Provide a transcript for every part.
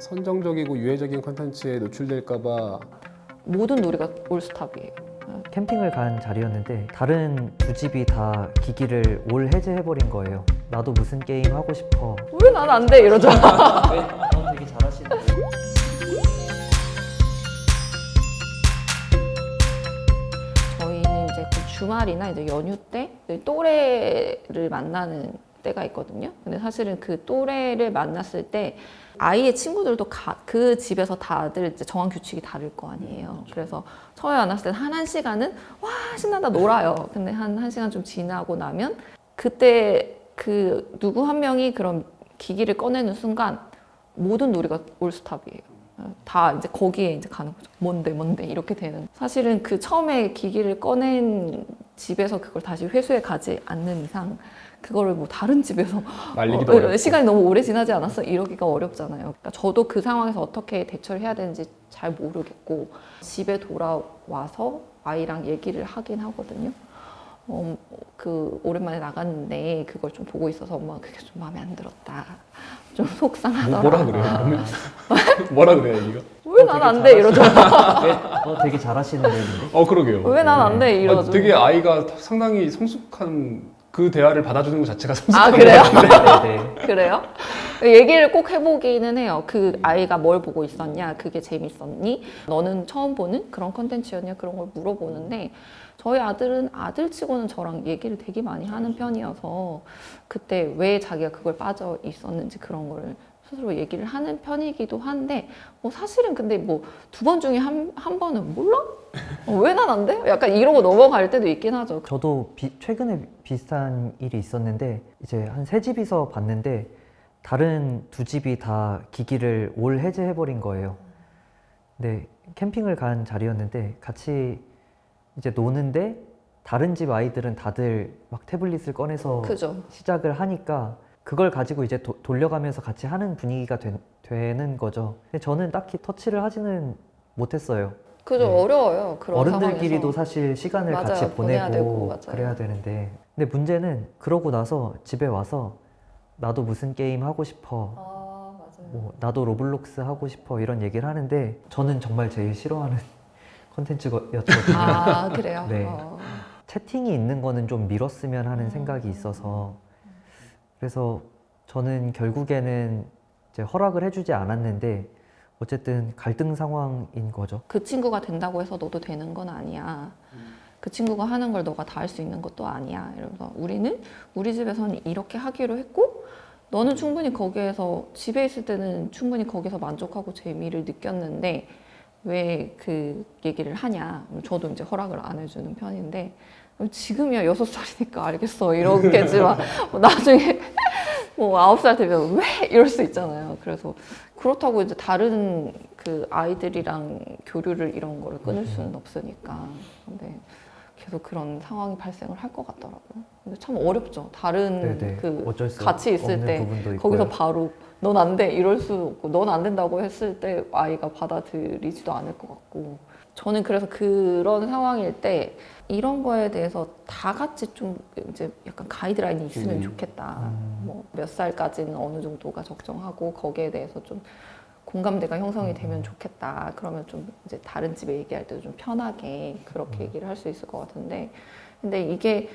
선정적이고 유해적인 컨텐츠에 노출될까봐 모든 놀이가 올스탑이에요. 캠핑을 간 자리였는데 다른 두 집이 다 기기를 올 해제해버린 거예요. 나도 무슨 게임 하고 싶어. 왜 난 안 돼? 이러죠. 되게 잘하시는데. 저희는 이제 그 주말이나 이제 연휴 때 또래를 만나는 때가 있거든요. 근데 사실은 그 또래를 만났을 때 아이의 친구들도 그 집에서 다들 이제 정한 규칙이 다를 거 아니에요. 그래서 처음에 만났을 때는 한 시간은 와 신나다 놀아요. 근데 한 시간 좀 지나고 나면 그때 그 누구 한 명이 그런 기기를 꺼내는 순간 모든 놀이가 올스탑이에요. 다 이제 거기에 이제 가는 거죠. 뭔데 이렇게 되는. 사실은 그 처음에 기기를 꺼낸 집에서 그걸 다시 회수해 가지 않는 이상 그거를 뭐 다른 집에서 말리기도 어렵고 시간이 너무 오래 지나지 않았어? 이러기가 어렵잖아요. 그러니까 저도 그 상황에서 어떻게 대처를 해야 되는지 잘 모르겠고 집에 돌아와서 아이랑 얘기를 하긴 하거든요. 그 오랜만에 나갔는데 그걸 좀 보고 있어서 엄마가 그게 좀 마음에 안 들었다. 좀 속상하더라. 뭐라 그래요? 뭐라 그래요, 얘기가? 왜 난 안 돼? 이러죠. 되게 잘하시는데 근데. 그러게요. 왜 난 안 돼? 이러죠. 되게 아이가 상당히 성숙한 그 대화를 받아주는 것 자체가 아 성숙한 그래요? 네. 그래요? 얘기를 꼭 해보기는 해요. 그 아이가 뭘 보고 있었냐? 그게 재밌었니? 너는 처음 보는 그런 컨텐츠였냐? 그런 걸 물어보는데 저희 아들은 아들치고는 저랑 얘기를 되게 많이 하는 편이어서 그때 왜 자기가 그걸 빠져 있었는지 그런 거를 스스로 얘기를 하는 편이기도 한데 사실은 근데 두 번 중에 한 번은 몰라? 왜 난 안 돼? 약간 이러고 넘어갈 때도 있긴 하죠. 저도 최근에 비슷한 일이 있었는데 이제 한 세 집이서 봤는데 다른 두 집이 다 기기를 올 해제해버린 거예요. 근데 캠핑을 간 자리였는데 같이 이제 노는데 다른 집 아이들은 다들 막 태블릿을 꺼내서 그죠. 시작을 하니까 그걸 가지고 이제 돌려가면서 같이 하는 분위기가 되는 거죠. 근데 저는 딱히 터치를 하지는 못했어요. 그죠. 네. 어려워요. 그런 어른들끼리도 상황에서. 사실 시간을 맞아요. 같이 보내야 되고, 보내고 맞아요. 그래야 되는데 근데 문제는 그러고 나서 집에 와서 나도 무슨 게임 하고 싶어 맞아요. 나도 로블록스 하고 싶어 이런 얘기를 하는데 저는 정말 제일 싫어하는 콘텐츠였거든요. 아 그래요? 네. 채팅이 있는 거는 좀 미뤘으면 하는 생각이 음. 있어서 그래서 저는 결국에는 이제 허락을 해주지 않았는데 어쨌든 갈등 상황인 거죠. 그 친구가 된다고 해서 너도 되는 건 아니야. 그 친구가 하는 걸 너가 다 할 수 있는 것도 아니야. 이러면서 우리는 우리 집에서는 이렇게 하기로 했고 너는 충분히 거기에서 집에 있을 때는 충분히 거기서 만족하고 재미를 느꼈는데 왜 그 얘기를 하냐. 저도 이제 허락을 안 해주는 편인데 지금이야 6살이니까 알겠어 이러겠지만 나중에 9살 되면 왜? 이럴 수 있잖아요. 그래서 그렇다고 이제 다른 그 아이들이랑 교류를 이런 거를 끊을 수는 없으니까. 근데 계속 그런 상황이 발생을 할 것 같더라고요. 근데 참 어렵죠. 다른 네네. 그 어쩔 수 같이 있을 없는 때 부분도 거기서 있고요. 바로 넌 안 돼 이럴 수 없고 넌 안 된다고 했을 때 아이가 받아들이지도 않을 것 같고 저는 그래서 그런 상황일 때 이런 거에 대해서 다 같이 좀 이제 약간 가이드라인이 있으면 좋겠다. 몇 살까지는 어느 정도가 적정하고 거기에 대해서 좀 공감대가 형성이 되면 좋겠다. 그러면 좀 이제 다른 집에 얘기할 때도 좀 편하게 그렇게 얘기를 할 수 있을 것 같은데 근데 이게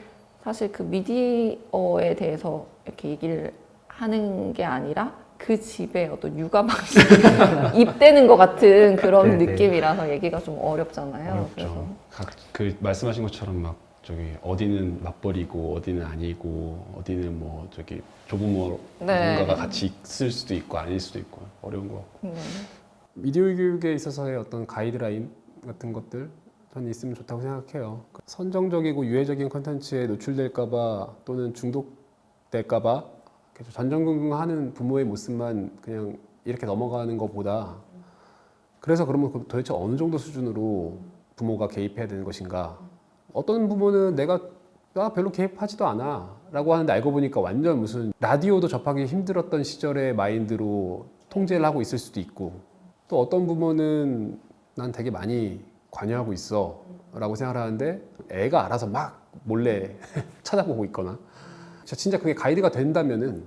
사실 그 미디어에 대해서 이렇게 얘기를 하는 게 아니라 그 집에 어떤 육아 방식이 입되는 것 같은 그런 네네. 느낌이라서 얘기가 좀 어렵잖아요. 어렵죠. 그 말씀하신 것처럼 막 저기 어디는 맞벌이고 어디는 아니고 어디는 뭐 저기 조부모 네. 누군가가 같이 있을 수도 있고 아닐 수도 있고 어려운 것 같고 네. 미디어 교육에 있어서의 어떤 가이드라인 같은 것들 저는 있으면 좋다고 생각해요. 선정적이고 유해적인 컨텐츠에 노출될까봐 또는 중독될까봐 계속 전전긍긍하는 부모의 모습만 그냥 이렇게 넘어가는 것보다 그래서 그러면 도대체 어느 정도 수준으로 부모가 개입해야 되는 것인가? 어떤 부모는 내가 별로 개입하지도 않아 라고 하는데 알고 보니까 완전 무슨 라디오도 접하기 힘들었던 시절의 마인드로 통제를 하고 있을 수도 있고 또 어떤 부모는 난 되게 많이 관여하고 있어 라고 생각을 하는데 애가 알아서 막 몰래 찾아보고 있거나 진짜 그게 가이드가 된다면은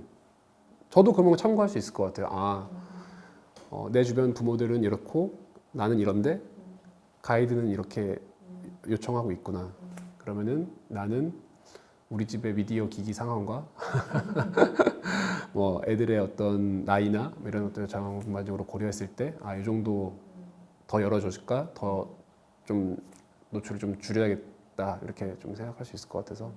저도 그런 거 참고할 수 있을 것 같아요. 내 주변 부모들은 이렇고 나는 이런데 가이드는 이렇게 요청하고 있구나. 그러면은 나는 우리 집의 미디어 기기 상황과 뭐 애들의 어떤 나이나 이런 것들을 전반적으로 고려했을 때 이 정도 더 열어줄까? 더 좀 노출을 좀 줄여야겠다. 이렇게 좀 생각할 수 있을 것 같아서